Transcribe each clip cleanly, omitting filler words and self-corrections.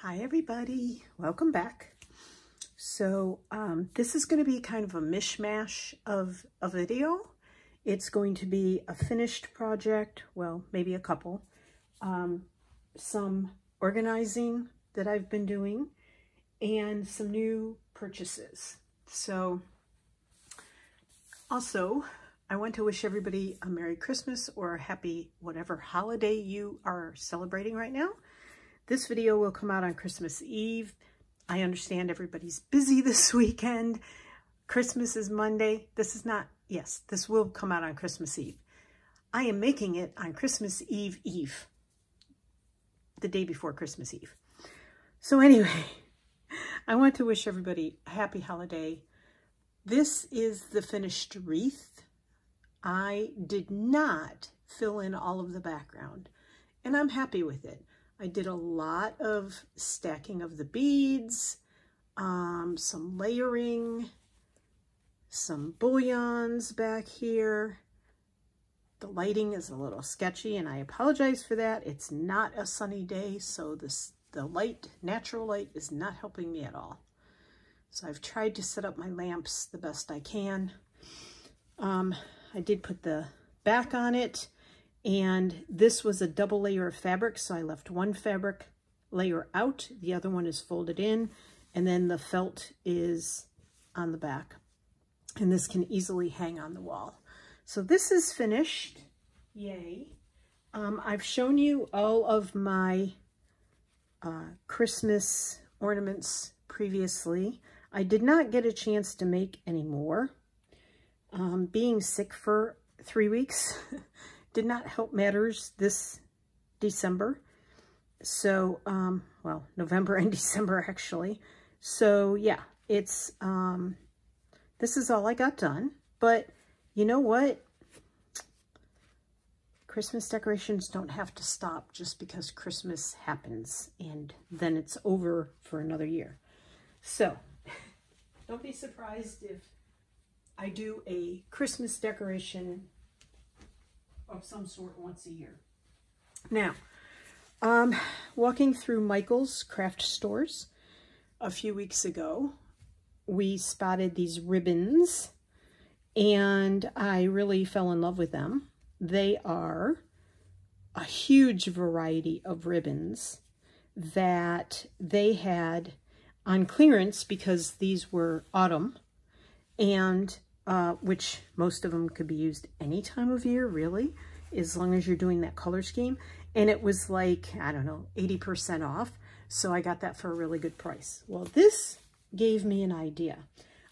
Hi everybody, welcome back. So this is going to be kind of a mishmash of a video. It's going to be a finished project, well, maybe a couple, some organizing that I've been doing, and some new purchases. So also, I want to wish everybody a Merry Christmas or a happy whatever holiday you are celebrating right now. This video will come out on Christmas Eve. I understand everybody's busy this weekend. Christmas is Monday. This is not, yes, this will come out on Christmas Eve. I am making it on Christmas Eve Eve, the day before Christmas Eve. So anyway, I want to wish everybody a happy holiday. This is the finished wreath. I did not fill in all of the background, and I'm happy with it. I did a lot of stacking of the beads, some layering, some bullions back here. The lighting is a little sketchy, and I apologize for that. It's not a sunny day, so the light, natural light, is not helping me at all. So I've tried to set up my lamps the best I can. I did put the back on it. And this was a double layer of fabric, so I left one fabric layer out, the other one is folded in, and then the felt is on the back. And this can easily hang on the wall. So this is finished, yay. I've shown you all of my Christmas ornaments previously. I did not get a chance to make any more. Being sick for 3 weeks, did not help matters this December. So, well, November and December actually. So yeah, it's, this is all I got done. But you know what? Christmas decorations don't have to stop just because Christmas happens and then it's over for another year. So don't be surprised if I do a Christmas decoration of some sort once a year. Now, walking through Michael's craft stores a few weeks ago, we spotted these ribbons and I really fell in love with them. They are a huge variety of ribbons that they had on clearance because these were autumn, and which most of them could be used any time of year, really, as long as you're doing that color scheme. And it was like, I don't know, 80% off. So I got that for a really good price. Well, this gave me an idea.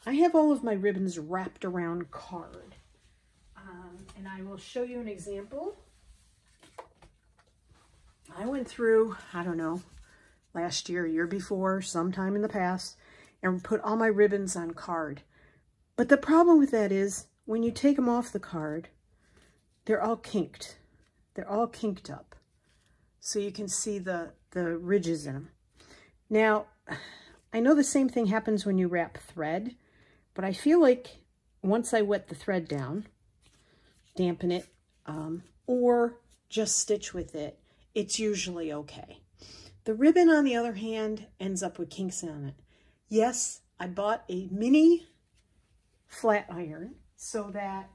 I have all of my ribbons wrapped around card. And I will show you an example. I went through, I don't know, last year, year before, sometime in the past, and put all my ribbons on card. But the problem with that is when you take them off the card, they're all kinked. They're all kinked up. So you can see the ridges in them. Now, I know the same thing happens when you wrap thread, but I feel like once I wet the thread down, dampen it, or just stitch with it, it's usually okay. The ribbon, on the other hand, ends up with kinks on it. Yes, I bought a mini flat iron so that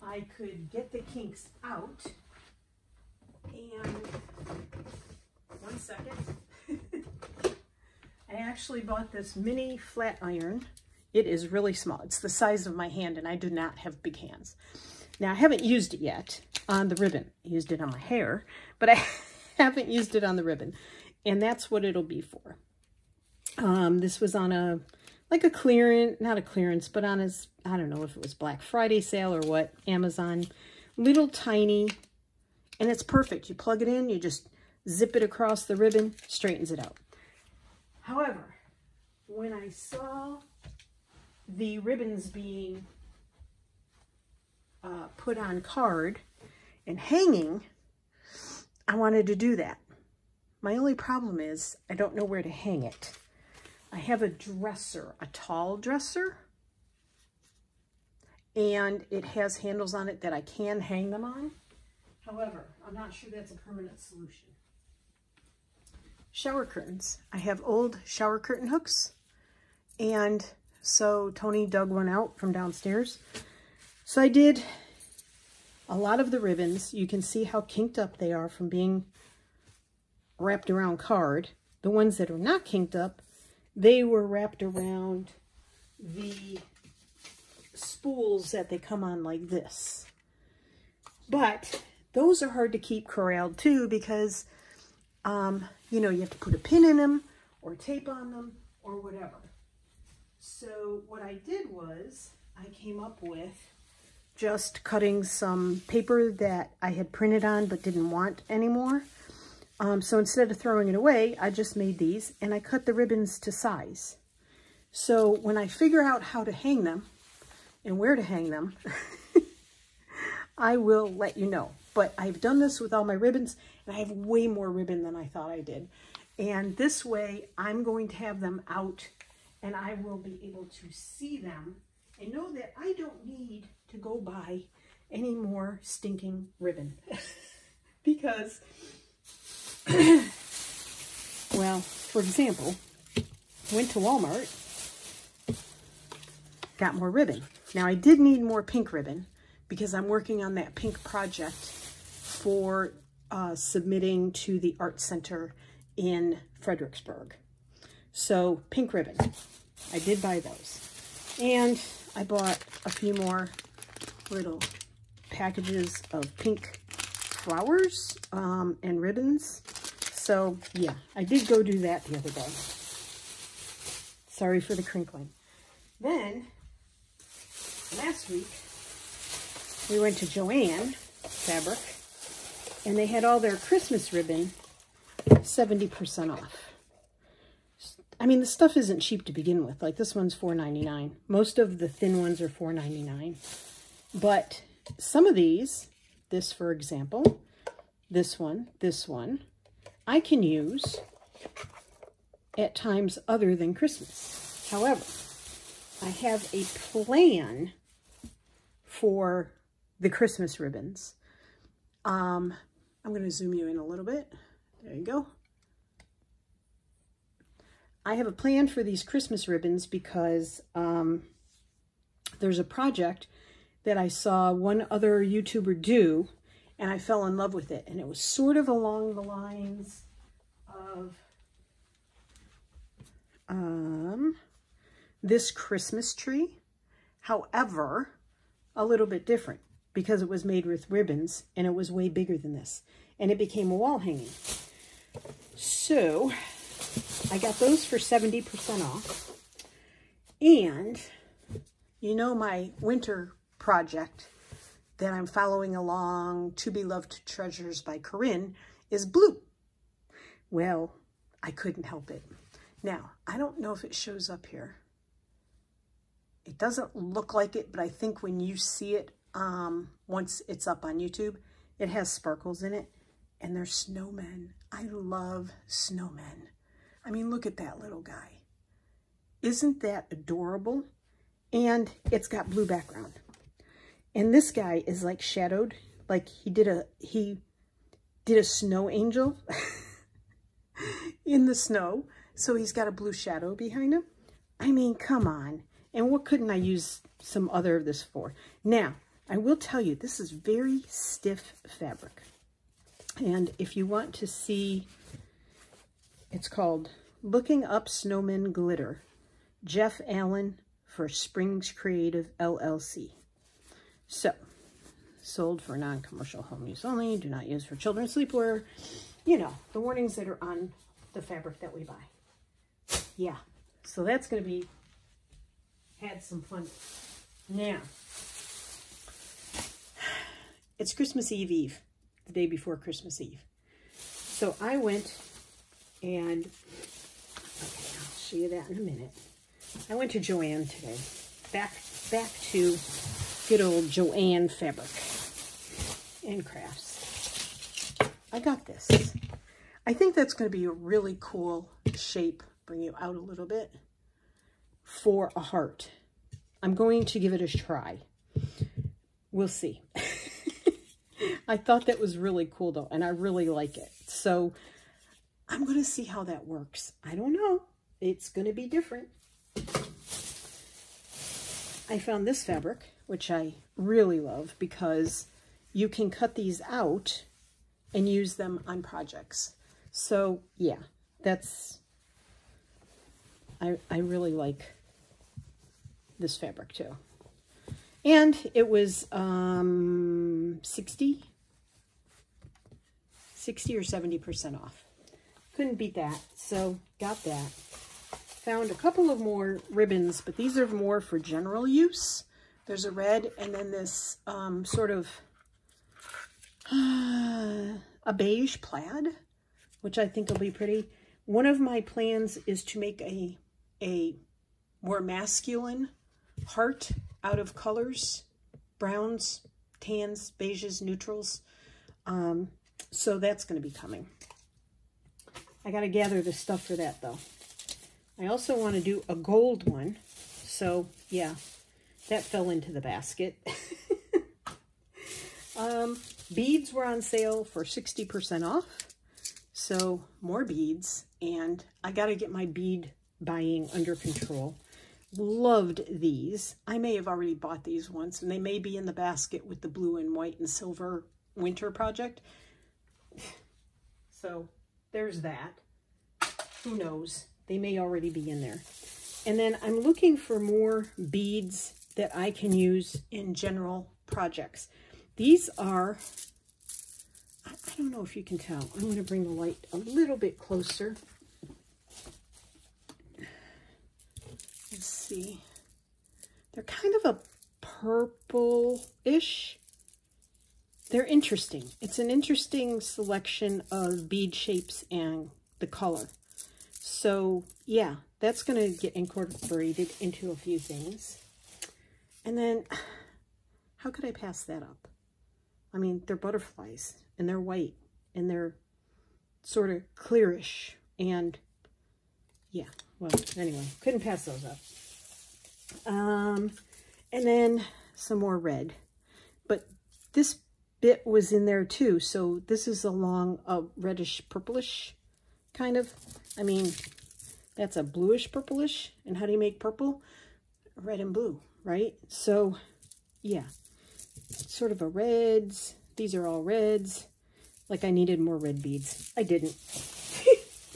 I could get the kinks out. And one second. I actually bought this mini flat iron. It is really small. It's the size of my hand, and I do not have big hands. Now, I haven't used it yet on the ribbon. I used it on my hair, but I haven't used it on the ribbon. And that's what it'll be for. This was on a, like a clearance, not a clearance, but on his, I don't know if it was Black Friday sale or what, Amazon. Little tiny, and it's perfect. You plug it in, you just zip it across the ribbon, straightens it out. However, when I saw the ribbons being put on card and hanging, I wanted to do that. My only problem is I don't know where to hang it. I have a dresser, a tall dresser, and it has handles on it that I can hang them on. However, I'm not sure that's a permanent solution. shower curtains. I have old shower curtain hooks, and so Tony dug one out from downstairs. So I did a lot of the ribbons. You can see how kinked up they are from being wrapped around card. The ones that are not kinked up, they were wrapped around the spools that they come on like this. But those are hard to keep corralled too, because you know, you have to put a pin in them or tape on them or whatever. So what I did was I came up with just cutting some paper that I had printed on but didn't want anymore. So instead of throwing it away, I just made these and I cut the ribbons to size. So when I figure out how to hang them and where to hang them, I will let you know. But I've done this with all my ribbons, and I have way more ribbon than I thought I did. And this way, I'm going to have them out, and I will be able to see them and know that I don't need to go buy any more stinking ribbon. Because, well, for example, went to Walmart, got more ribbon. Now, I did need more pink ribbon because I'm working on that pink project for submitting to the Art Center in Fredericksburg. So, pink ribbon. I did buy those. And I bought a few more little packages of pink flowers and ribbons. So, yeah, I did go do that the other day. Sorry for the crinkling. Then, last week, we went to Joann Fabric, and they had all their Christmas ribbon 70% off. I mean, the stuff isn't cheap to begin with. Like, this one's $4.99. Most of the thin ones are $4.99. But some of these, this for example, this one, I can use at times other than Christmas. However, I have a plan for the Christmas ribbons. I'm going to zoom you in a little bit. There you go. I have a plan for these Christmas ribbons because there's a project that I saw one other YouTuber do, and I fell in love with it. And it was sort of along the lines of this Christmas tree. However, a little bit different because it was made with ribbons and it was way bigger than this. And it became a wall hanging. So I got those for 70% off. And you know my winter project that I'm following along, To Be Loved Treasures by Corinne, is blue. Well, I couldn't help it. Now, I don't know if it shows up here. It doesn't look like it, but I think when you see it, once it's up on YouTube, it has sparkles in it, and they're snowmen. I love snowmen. I mean, look at that little guy. Isn't that adorable? And it's got blue background. And this guy is like shadowed, like he did a snow angel in the snow. So he's got a blue shadow behind him. I mean, come on. And what couldn't I use some other of this for? Now, I will tell you, this is very stiff fabric. And if you want to see, it's called Looking Up Snowmen Glitter, Jeff Allen for Springs Creative LLC. So, sold for non-commercial home use only, do not use for children's sleepwear. You know, the warnings that are on the fabric that we buy. Yeah, so that's going to be, had some fun. Now, it's Christmas Eve, the day before Christmas Eve. So I went and, okay, I'll show you that in a minute. I went to Joann today. Back to good old Joann Fabric and Crafts. I got this. I think that's going to be a really cool shape, bring you out a little bit, for a heart. I'm going to give it a try. We'll see. I thought that was really cool though, and I really like it. So I'm going to see how that works. I don't know. It's going to be different. I found this fabric, which I really love because you can cut these out and use them on projects. So yeah, that's, I really like this fabric too. And it was 60 or 70% off. Couldn't beat that, so got that. Found a couple of more ribbons, but these are more for general use. There's a red and then this sort of a beige plaid, which I think will be pretty. One of my plans is to make a more masculine heart out of colors, browns, tans, beiges, neutrals. So that's going to be coming. I got to gather the stuff for that though. I also want to do a gold one. So yeah, that fell into the basket. Beads were on sale for 60% off. So more beads, and I got to get my bead buying under control. Loved these. I may have already bought these once, and they may be in the basket with the blue and white and silver winter project. So there's that. Who knows? They may already be in there. And then I'm looking for more beads that I can use in general projects. These are, I don't know if you can tell. I'm going to bring the light a little bit closer. Let's see. They're kind of a purple-ish. They're interesting. It's an interesting selection of bead shapes and the color. So yeah, that's going to get incorporated into a few things. And then, how could I pass that up? I mean, they're butterflies, and they're white, and they're sort of clearish, and yeah, well, anyway, couldn't pass those up. And then some more red, but this bit was in there too, so this is along a reddish purplish kind of, I mean, that's a bluish purplish, and how do you make purple? Red and blue, right? So yeah, sort of a reds. These are all reds. Like I needed more red beads. I didn't.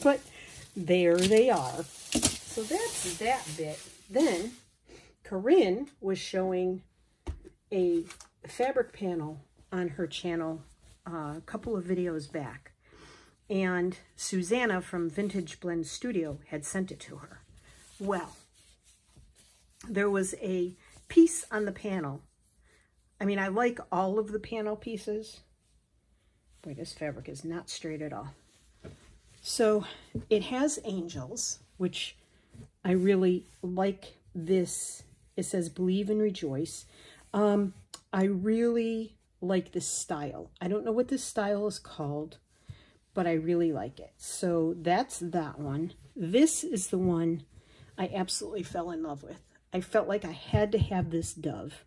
But there they are. So that's that bit. Then Corinne was showing a fabric panel on her channel a couple of videos back. And Susanna from Vintage Blend Studio had sent it to her. Well, there was a piece on the panel. I mean, I like all of the panel pieces. Boy, this fabric is not straight at all. So it has angels, which I really like this. It says believe and rejoice. I really like this style. I don't know what this style is called, but I really like it. So that's that one. This is the one I absolutely fell in love with. I felt like I had to have this dove.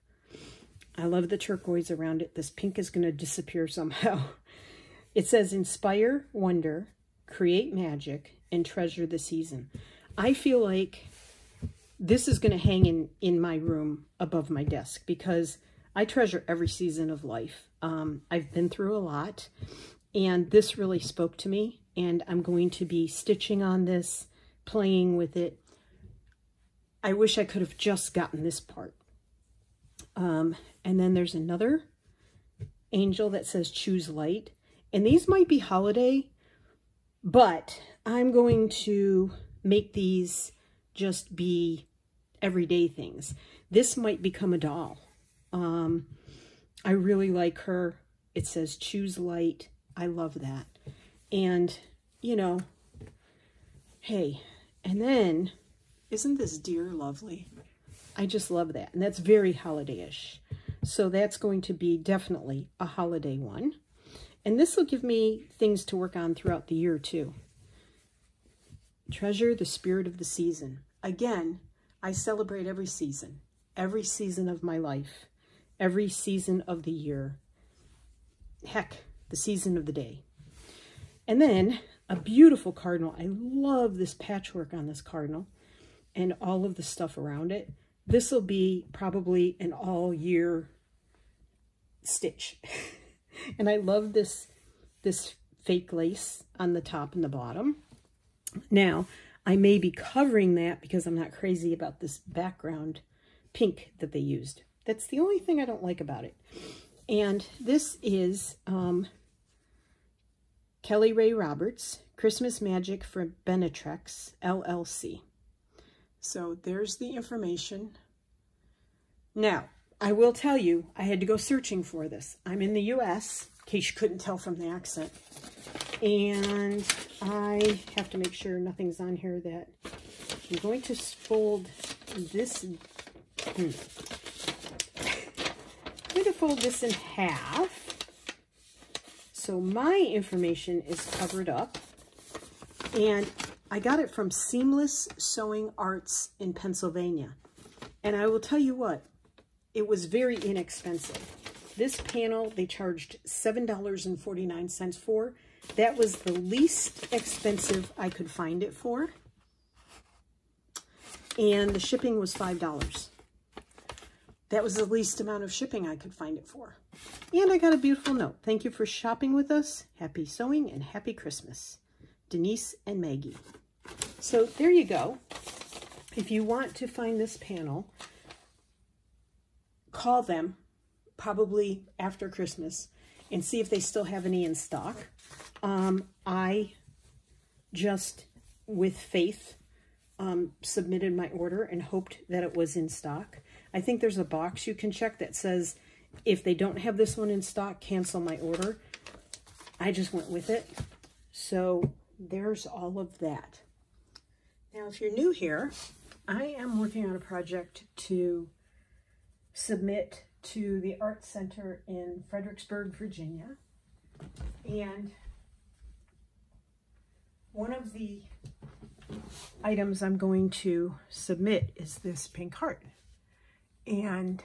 I love the turquoise around it. This pink is going to disappear somehow. It says, inspire, wonder, create magic, and treasure the season. I feel like this is going to hang in my room above my desk because I treasure every season of life. I've been through a lot, and this really spoke to me, and I'm going to be stitching on this, playing with it. I wish I could have just gotten this part. And then there's another angel that says choose light. And these might be holiday, but I'm going to make these just be everyday things. This might become a doll. I really like her. It says choose light. I love that. And, you know, hey, and then, isn't this deer lovely? I just love that. And that's very holiday-ish. So that's going to be definitely a holiday one. And this will give me things to work on throughout the year too. Treasure the spirit of the season. Again, I celebrate every season of my life, every season of the year. Heck, the season of the day. And then a beautiful cardinal. I love this patchwork on this cardinal and all of the stuff around it. This will be probably an all year stitch. And I love this fake lace on the top and the bottom. Now, I may be covering that because I'm not crazy about this background pink that they used. That's the only thing I don't like about it. And this is Kelly Ray Roberts, Christmas Magic for Benetrex, LLC. So there's the information. Now, I will tell you, I had to go searching for this. I'm in the US, in case you couldn't tell from the accent. And I have to make sure nothing's on here that I'm going to fold this. I'm going to fold this in half. So my information is covered up. And I got it from Seamless Sewing Arts in Pennsylvania. And I will tell you what, it was very inexpensive. This panel, they charged $7.49 for. That was the least expensive I could find it for. And the shipping was $5. That was the least amount of shipping I could find it for. And I got a beautiful note. Thank you for shopping with us. Happy sewing and happy Christmas. Denise and Maggie. So there you go. If you want to find this panel, call them probably after Christmas and see if they still have any in stock. I just, with faith, submitted my order and hoped that it was in stock. I think there's a box you can check that says, if they don't have this one in stock, cancel my order. I just went with it. So there's all of that. Now, if you're new here, I am working on a project to submit to the Art Center in Fredericksburg, Virginia. And one of the items I'm going to submit is this pink heart. And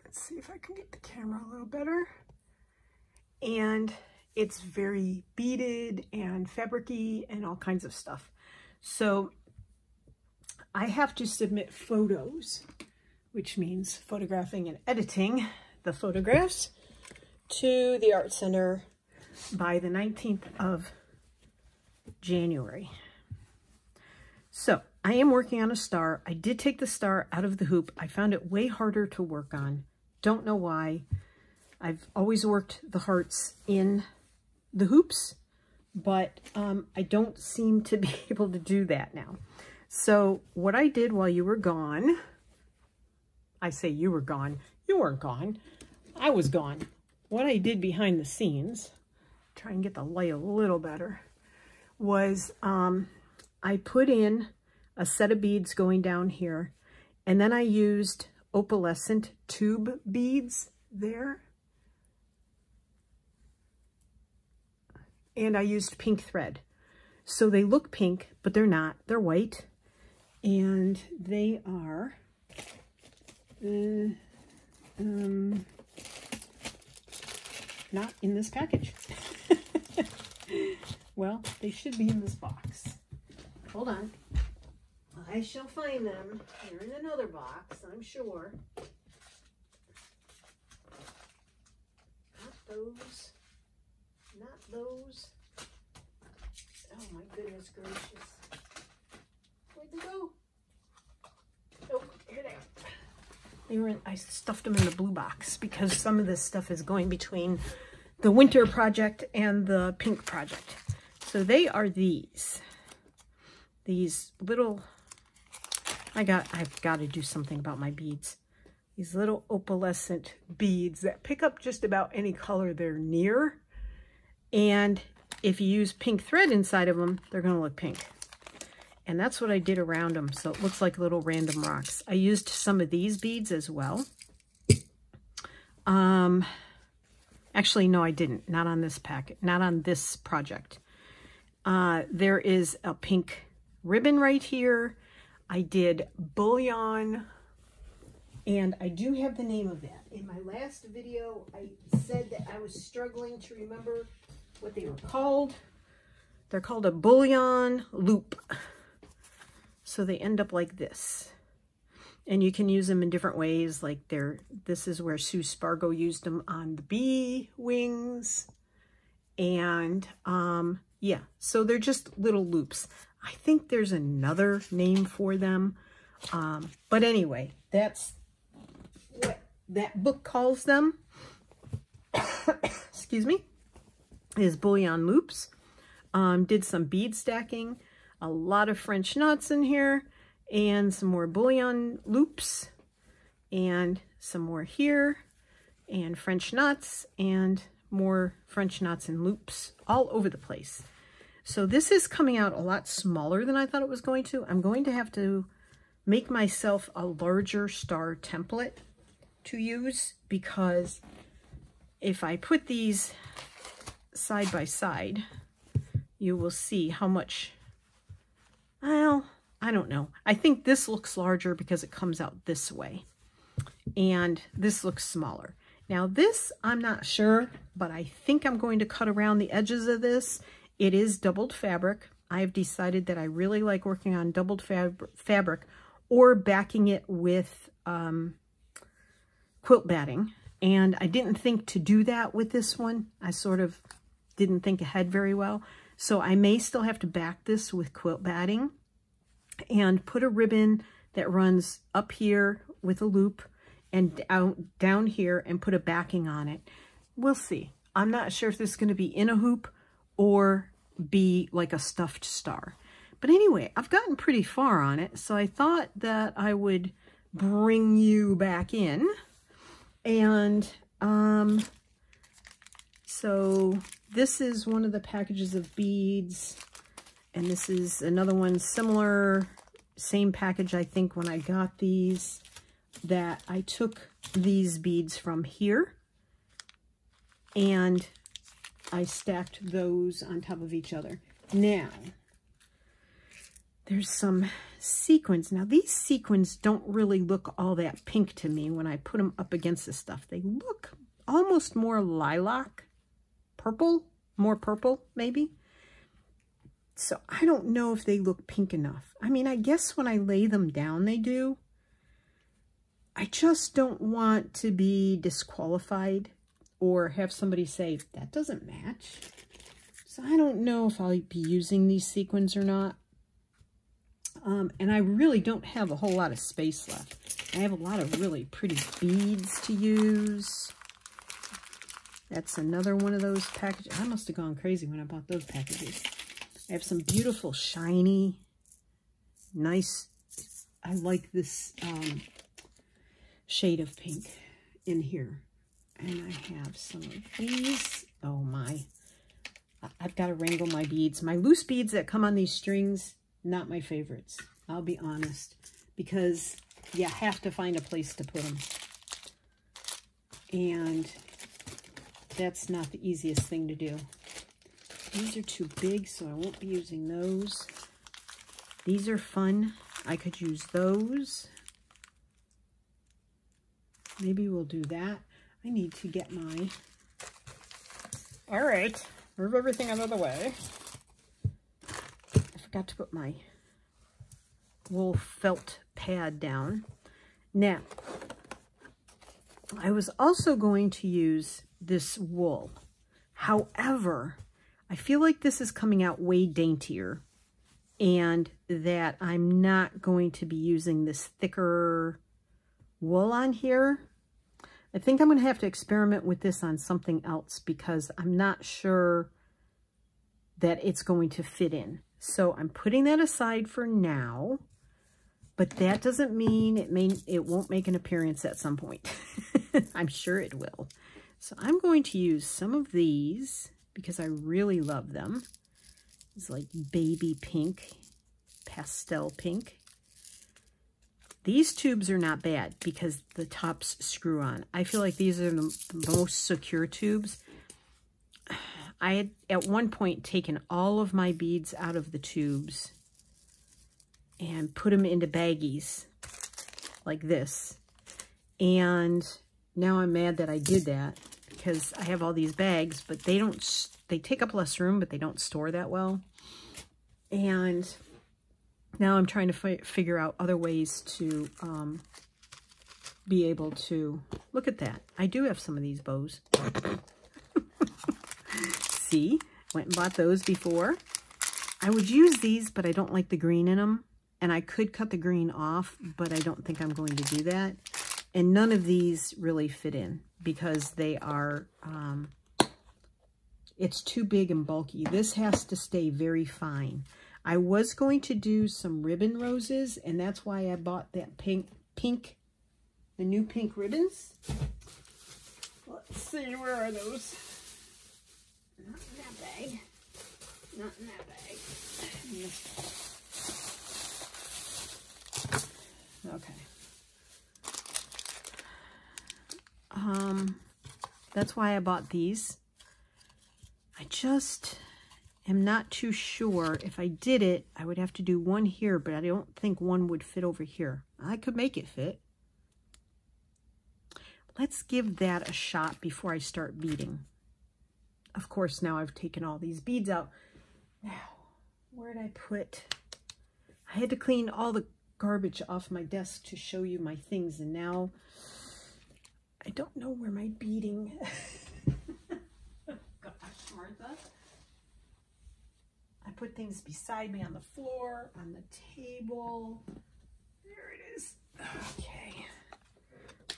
let's see if I can get the camera a little better. And it's very beaded and fabric-y and all kinds of stuff. So I have to submit photos, which means photographing and editing the photographs, to the Art Center by the 19th of January. So I am working on a star. I did take the star out of the hoop. I found it way harder to work on. Don't know why. I've always worked the hearts in the hoops, but I don't seem to be able to do that now. So what I did while you were gone, I say you were gone, you weren't gone, I was gone. What I did behind the scenes, try and get the light a little better, was I put in a set of beads going down here, and then I used opalescent tube beads there. And I used pink thread. So they look pink, but they're not. They're white. And they are not in this package. Well, they should be in this box. Hold on. I shall find them. They're in another box, I'm sure. Not those. Not those. Oh my goodness gracious. Where'd they go? Oh, here they are. They were in, I stuffed them in the blue box because some of this stuff is going between the winter project and the pink project. So they are these little, I've got to do something about my beads. These little opalescent beads that pick up just about any color they're near. And if you use pink thread inside of them, they're going to look pink. And that's what I did around them, so it looks like little random rocks. I used some of these beads as well. Actually, no, I didn't. Not on this packet. Not on this project. There is a pink ribbon right here. I did bullion, and I do have the name of that. In my last video, I said that I was struggling to remember what they were called. They're called a bullion loop. So they end up like this. And you can use them in different ways. Like this is where Sue Spargo used them on the bee wings. And yeah, so they're just little loops. I think there's another name for them. But anyway, that's what that book calls them. Excuse me, is bullion loops. Did some bead stacking, a lot of French knots in here, and some more bullion loops, and some more here, and French knots, and more French knots and loops all over the place. So this is coming out a lot smaller than I thought it was going to. I'm going to have to make myself a larger star template to use, because if I put these side by side, you will see how much, well, I don't know. I think this looks larger because it comes out this way, and this looks smaller. Now this, I'm not sure, but I think I'm going to cut around the edges of this. It is doubled fabric. I've decided that I really like working on doubled fabric or backing it with quilt batting. And I didn't think to do that with this one. I sort of didn't think ahead very well. So I may still have to back this with quilt batting and put a ribbon that runs up here with a loop and down here and put a backing on it. We'll see. I'm not sure if this is going to be in a hoop or be like a stuffed star. But anyway, I've gotten pretty far on it, so I thought that I would bring you back in. And so this is one of the packages of beads, and this is another one similar, same package I think when I got these, that I took these beads from here and I stacked those on top of each other. Now, there's some sequins. Now, these sequins don't really look all that pink to me when I put them up against this stuff. They look almost more lilac, purple, more purple maybe. So I don't know if they look pink enough. I mean, I guess when I lay them down, they do. I just don't want to be disqualified or have somebody say, that doesn't match. So I don't know if I'll be using these sequins or not. And I really don't have a whole lot of space left. I have a lot of really pretty beads to use. That's another one of those packages. I must have gone crazy when I bought those packages. I have some beautiful, shiny, nice, I like this shade of pink in here. And I have some of these. Oh my. I've got to wrangle my beads. My loose beads that come on these strings, not my favorites. I'll be honest. Because you have to find a place to put them. And that's not the easiest thing to do. These are too big, so I won't be using those. These are fun. I could use those. Maybe we'll do that. I need to get my... All right, move everything out of the way. I forgot to put my wool felt pad down. Now, I was also going to use this wool. However, I feel like this is coming out way daintier and that I'm not going to be using this thicker wool on here. I think I'm going to have to experiment with this on something else because I'm not sure that it's going to fit in. So I'm putting that aside for now, but that doesn't mean it won't make an appearance at some point. I'm sure it will. So I'm going to use some of these because I really love them. It's like baby pink, pastel pink. These tubes are not bad because the tops screw on. I feel like these are the most secure tubes. I had at one point taken all of my beads out of the tubes and put them into baggies like this. And now I'm mad that I did that because I have all these bags, but they take up less room, but they don't store that well. And now I'm trying to figure out other ways to be able to, look at that. I do have some of these bows. See, went and bought those before. I would use these, but I don't like the green in them. And I could cut the green off, but I don't think I'm going to do that. And none of these really fit in because they are, it's too big and bulky. This has to stay very fine. I was going to do some ribbon roses, and that's why I bought that pink, the new pink ribbons. Let's see, where are those? Not in that bag. Not in that bag. Okay. That's why I bought these. I just am not too sure. If I did it, I would have to do one here, but I don't think one would fit over here. I could make it fit. Let's give that a shot before I start beading. Of course, now I've taken all these beads out. Now, where did I put? I had to clean all the garbage off my desk to show you my things, and now I don't know where my beading. Gosh, Martha. I put things beside me on the floor, on the table. There it is. Okay.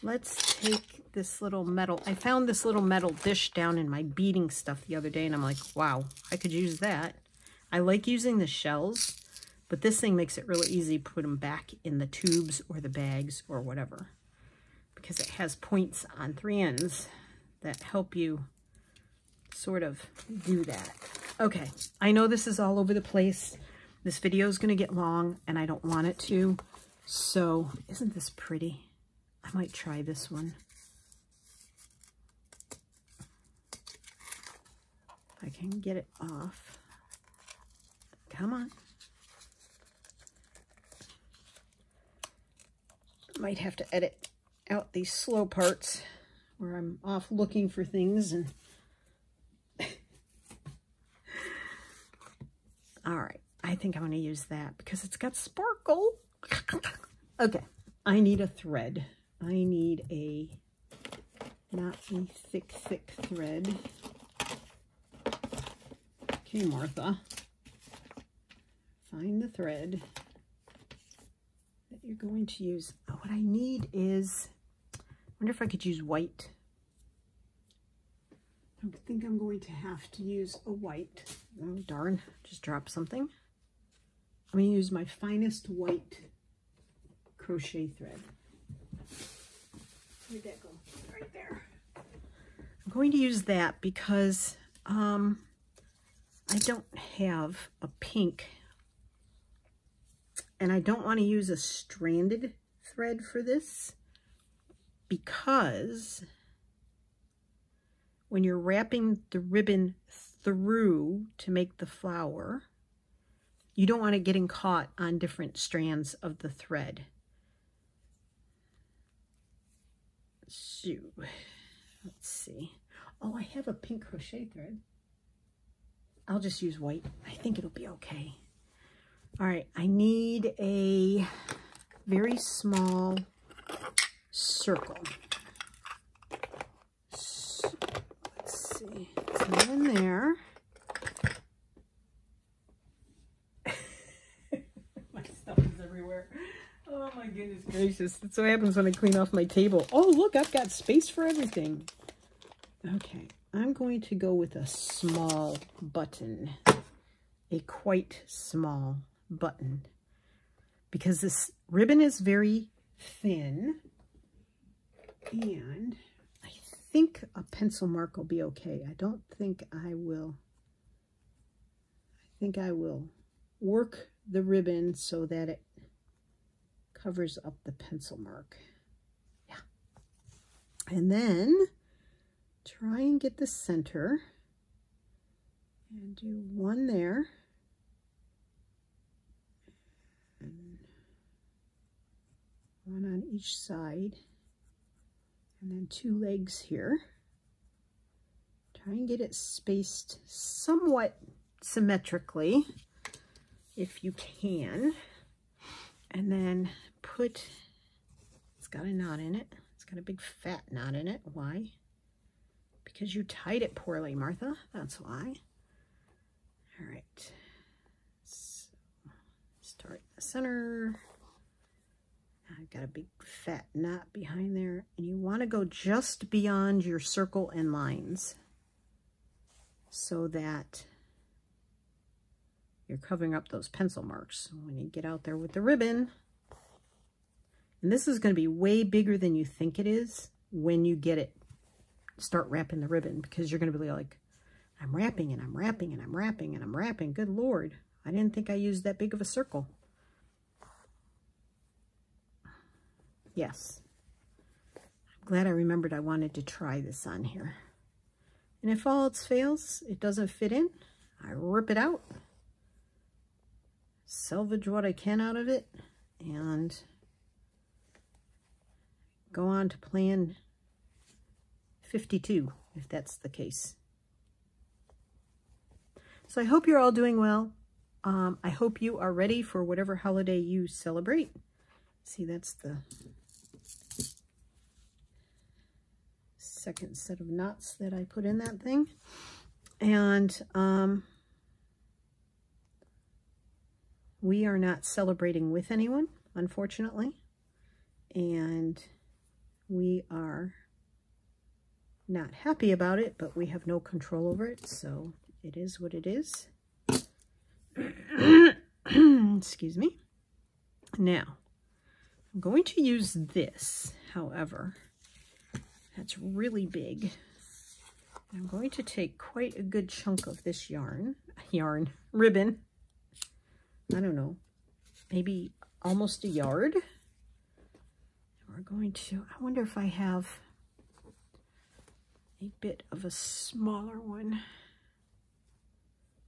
Let's take this little metal. I found this little metal dish down in my beading stuff the other day, and I'm like, wow, I could use that. I like using the shells, but this thing makes it really easy to put them back in the tubes or the bags or whatever, because it has points on 3 ends that help you sort of do that. Okay, I know this is all over the place. This video is going to get long, and I don't want it to. So, isn't this pretty? I might try this one. If I can get it off. Come on. Might have to edit out these slow parts where I'm off looking for things. And all right, I think I'm going to use that because it's got sparkle. Okay, I need a thread. I need a not a thick thread. Okay, Martha, find the thread that you're going to use. Oh, what I need is, I wonder if I could use white. I think I'm going to have to use a white. Oh, darn, just dropped something. I'm going to use my finest white crochet thread. Where'd that go? Right there. I'm going to use that because I don't have a pink, and I don't want to use a stranded thread for this, because when you're wrapping the ribbon through to make the flower, you don't want it getting caught on different strands of the thread. So, let's see. Oh, I have a pink crochet thread. I'll just use white. I think it'll be okay. All right, I need a very small circle. So, let's see. It's not in there. My stuff is everywhere. Oh my goodness gracious. That's what happens when I clean off my table. Oh, look, I've got space for everything. Okay, I'm going to go with a small button. A quite small button. Because this ribbon is very thin. And I think a pencil mark will be okay. I don't think I will. I think I will work the ribbon so that it covers up the pencil mark. Yeah. And then try and get the center and do one there. And one on each side. And then 2 legs here. Try and get it spaced somewhat symmetrically. if you can. And then put, it's got a knot in it. It's got a big fat knot in it. Why? Because you tied it poorly, Martha. That's why. All right. So start in the center. I've got a big fat knot behind there, and you want to go just beyond your circle and lines so that you're covering up those pencil marks. When you get out there with the ribbon, and this is going to be way bigger than you think it is when you get it, start wrapping the ribbon, because you're going to be like, I'm wrapping and I'm wrapping and I'm wrapping and I'm wrapping. Good Lord, I didn't think I used that big of a circle. Yes. I'm glad I remembered I wanted to try this on here. And if all else fails, it doesn't fit in, I rip it out, salvage what I can out of it, and go on to plan 52, if that's the case. So I hope you're all doing well. I hope you are ready for whatever holiday you celebrate. See, that's the second set of knots that I put in that thing. And we are not celebrating with anyone, unfortunately. And we are not happy about it, but we have no control over it, so it is what it is. Excuse me. Now, I'm going to use this, however, that's really big. I'm going to take quite a good chunk of this ribbon. I don't know, maybe almost a yard. We're going to, I wonder if I have a bit of a smaller one.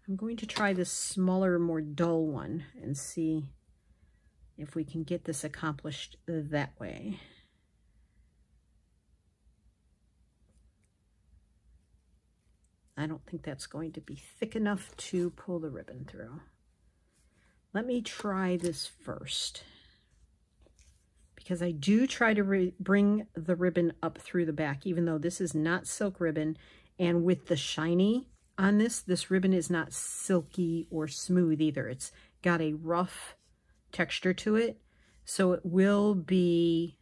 I'm going to try this smaller, more dull one and see if we can get this accomplished that way. I don't think that's going to be thick enough to pull the ribbon through. Let me try this first, because I do try to bring the ribbon up through the back, even though this is not silk ribbon. And with the shiny on this ribbon is not silky or smooth either. It's got a rough texture to it, so it will be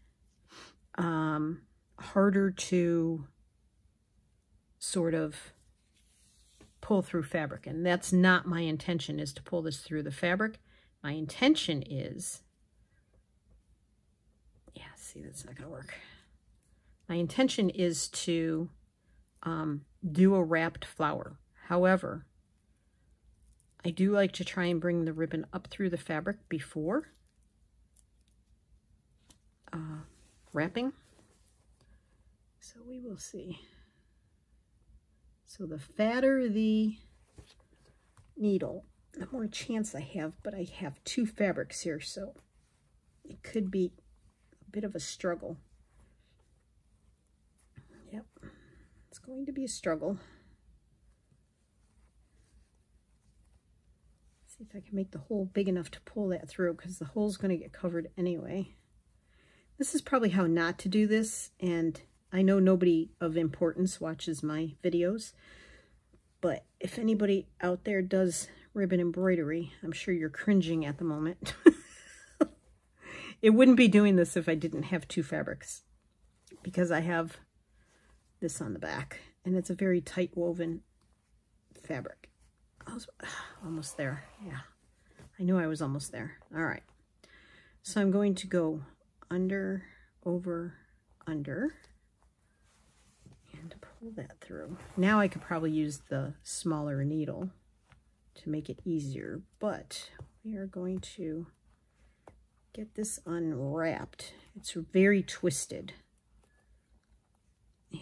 harder to sort of pull through fabric. And that's not my intention, is to pull this through the fabric. My intention is, yeah, see, that's not gonna work. My intention is to do a wrapped flower. However, I do like to try and bring the ribbon up through the fabric before wrapping. So we will see. So the fatter the needle, the more chance I have, but I have two fabrics here, so it could be a bit of a struggle. Yep, it's going to be a struggle. See if I can make the hole big enough to pull that through, because the hole's going to get covered anyway. This is probably how not to do this, and I know nobody of importance watches my videos, but if anybody out there does ribbon embroidery, I'm sure you're cringing at the moment. It wouldn't be doing this if I didn't have two fabrics, because I have this on the back, and it's a very tight woven fabric. Almost there. Yeah, I knew I was almost there. All right, so I'm going to go under, over, under, and pull that through. Now I could probably use the smaller needle to make it easier, but we are going to get this unwrapped. It's very twisted,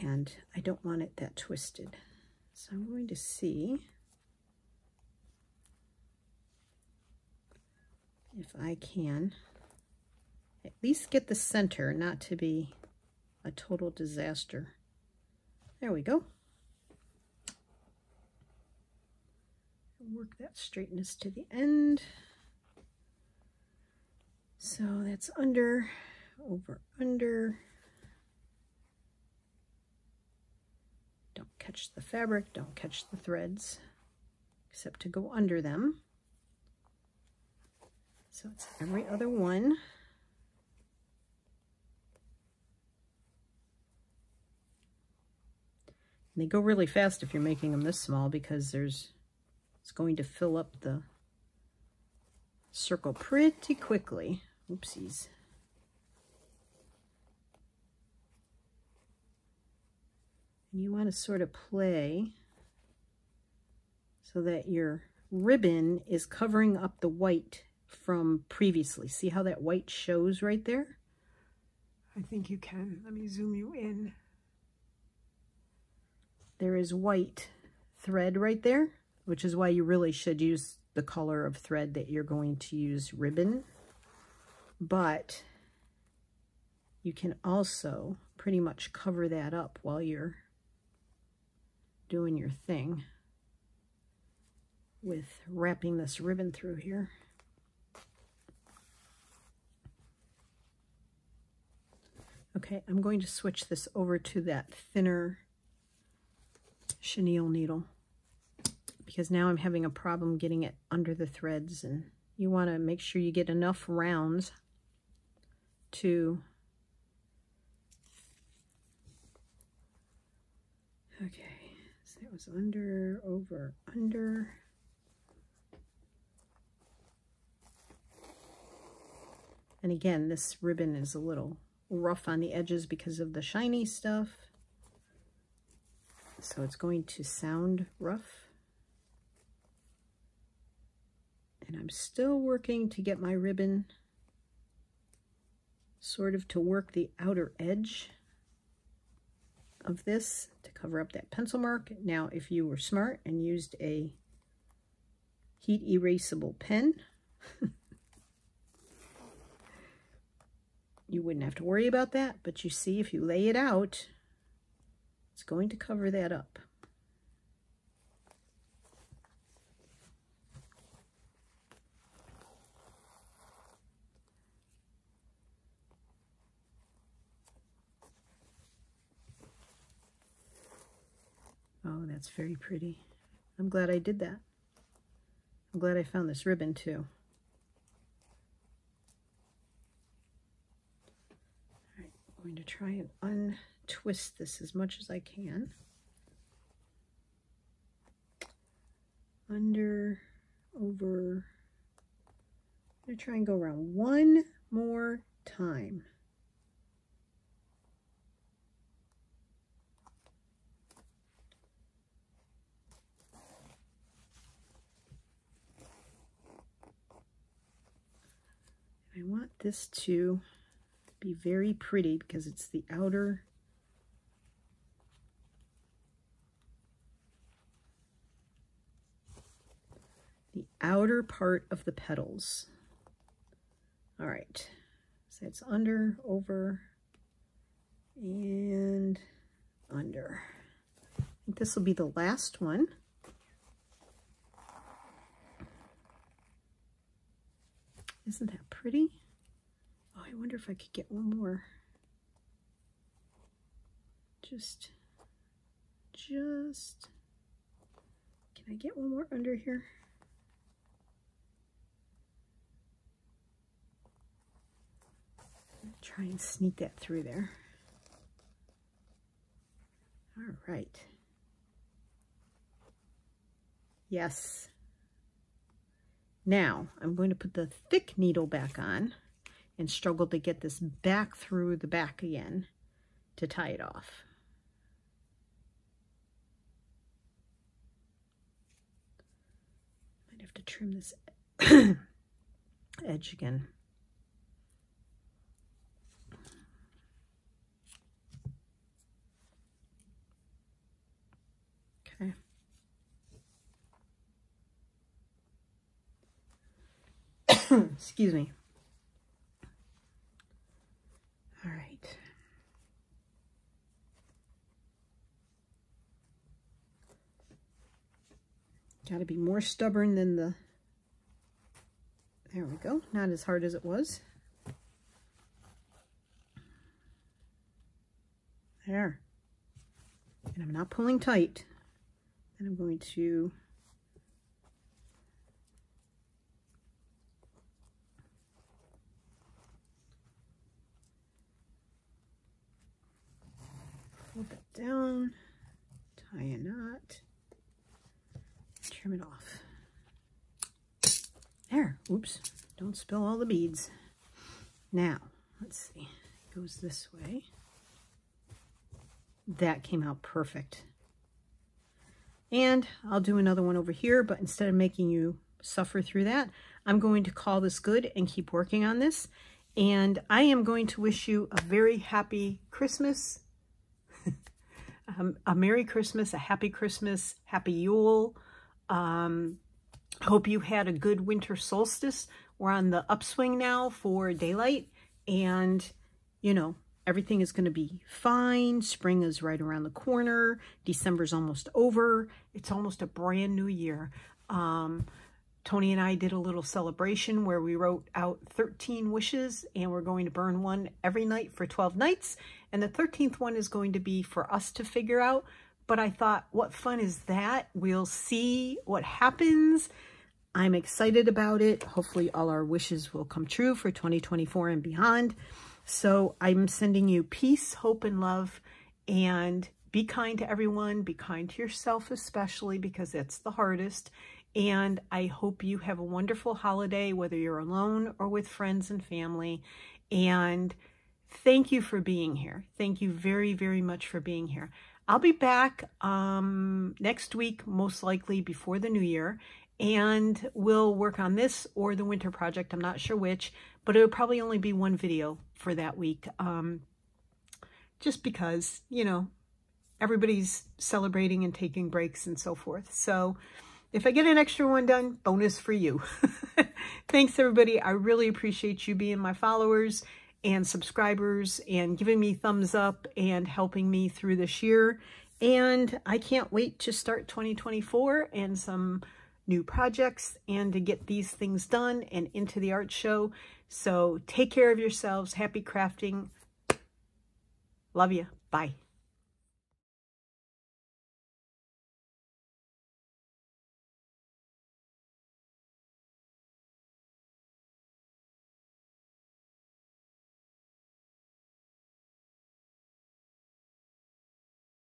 and I don't want it that twisted. So I'm going to see if I can at least get the center not to be a total disaster. There we go. Work that straightness to the end. So that's under, over, under. Don't catch the fabric, don't catch the threads, except to go under them. So it's every other one. And they go really fast if you're making them this small, because it's going to fill up the circle pretty quickly. Oopsies. And you want to sort of play so that your ribbon is covering up the white from previously. See how that white shows right there? I think you can. Let me zoom you in. There is white thread right there, which is why you really should use the color of thread that you're going to use ribbon. But you can also pretty much cover that up while you're doing your thing with wrapping this ribbon through here. Okay, I'm going to switch this over to that thinner chenille needle, because now I'm having a problem getting it under the threads, and you want to make sure you get enough rounds to so that was under, over, under. And again, this ribbon is a little rough on the edges because of the shiny stuff. So it's going to sound rough. And I'm still working to get my ribbon sort of to work the outer edge of this to cover up that pencil mark. Now, if you were smart and used a heat erasable pen, you wouldn't have to worry about that. But you see, if you lay it out, it's going to cover that up. Oh, that's very pretty. I'm glad I did that. I'm glad I found this ribbon too. All right, I'm going to try and untwist this as much as I can. Under, over. I'm going to try and go around one more time. I want this to be very pretty because it's the outer part of the petals. All right, so it's under, over, and under. I think this will be the last one. Isn't that pretty? Oh, I wonder if I could get one more. Just, can I get one more under here? Try and sneak that through there. All right. Yes. Now I'm going to put the thick needle back on and struggle to get this back through the back again to tie it off. Might have to trim this edge again. Okay. Excuse me. All right. Got to be more stubborn than the... There we go. Not as hard as it was. There. And I'm not pulling tight. And I'm going to fold that down, tie a knot, trim it off. There. Oops. Don't spill all the beads. Now, let's see. It goes this way. That came out perfect. And I'll do another one over here, but instead of making you suffer through that, I'm going to call this good and keep working on this. And I am going to wish you a very happy Christmas, a Merry Christmas, a Happy Christmas, Happy Yule. Hope you had a good winter solstice. We're on the upswing now for daylight, and you know, everything is going to be fine. Spring is right around the corner. December's almost over. It's almost a brand new year. Tony and I did a little celebration where we wrote out 13 wishes, and we're going to burn one every night for 12 nights. And the 13th one is going to be for us to figure out. But I thought, what fun is that? We'll see what happens. I'm excited about it. Hopefully all our wishes will come true for 2024 and beyond. So I'm sending you peace, hope, and love, and be kind to everyone. Be kind to yourself, especially, because that's the hardest. And I hope you have a wonderful holiday, whether you're alone or with friends and family. And thank you for being here. Thank you very, very much for being here. I'll be back next week, most likely before the new year. And we'll work on this or the winter project. I'm not sure which, but it'll probably only be one video for that week. Just because, you know, everybody's celebrating and taking breaks and so forth. So if I get an extra one done, bonus for you. Thanks, everybody. I really appreciate you being my followers and subscribers and giving me thumbs up and helping me through this year. And I can't wait to start 2024 and some new projects and to get these things done and into the art show. So take care of yourselves. Happy crafting. Love you. Bye.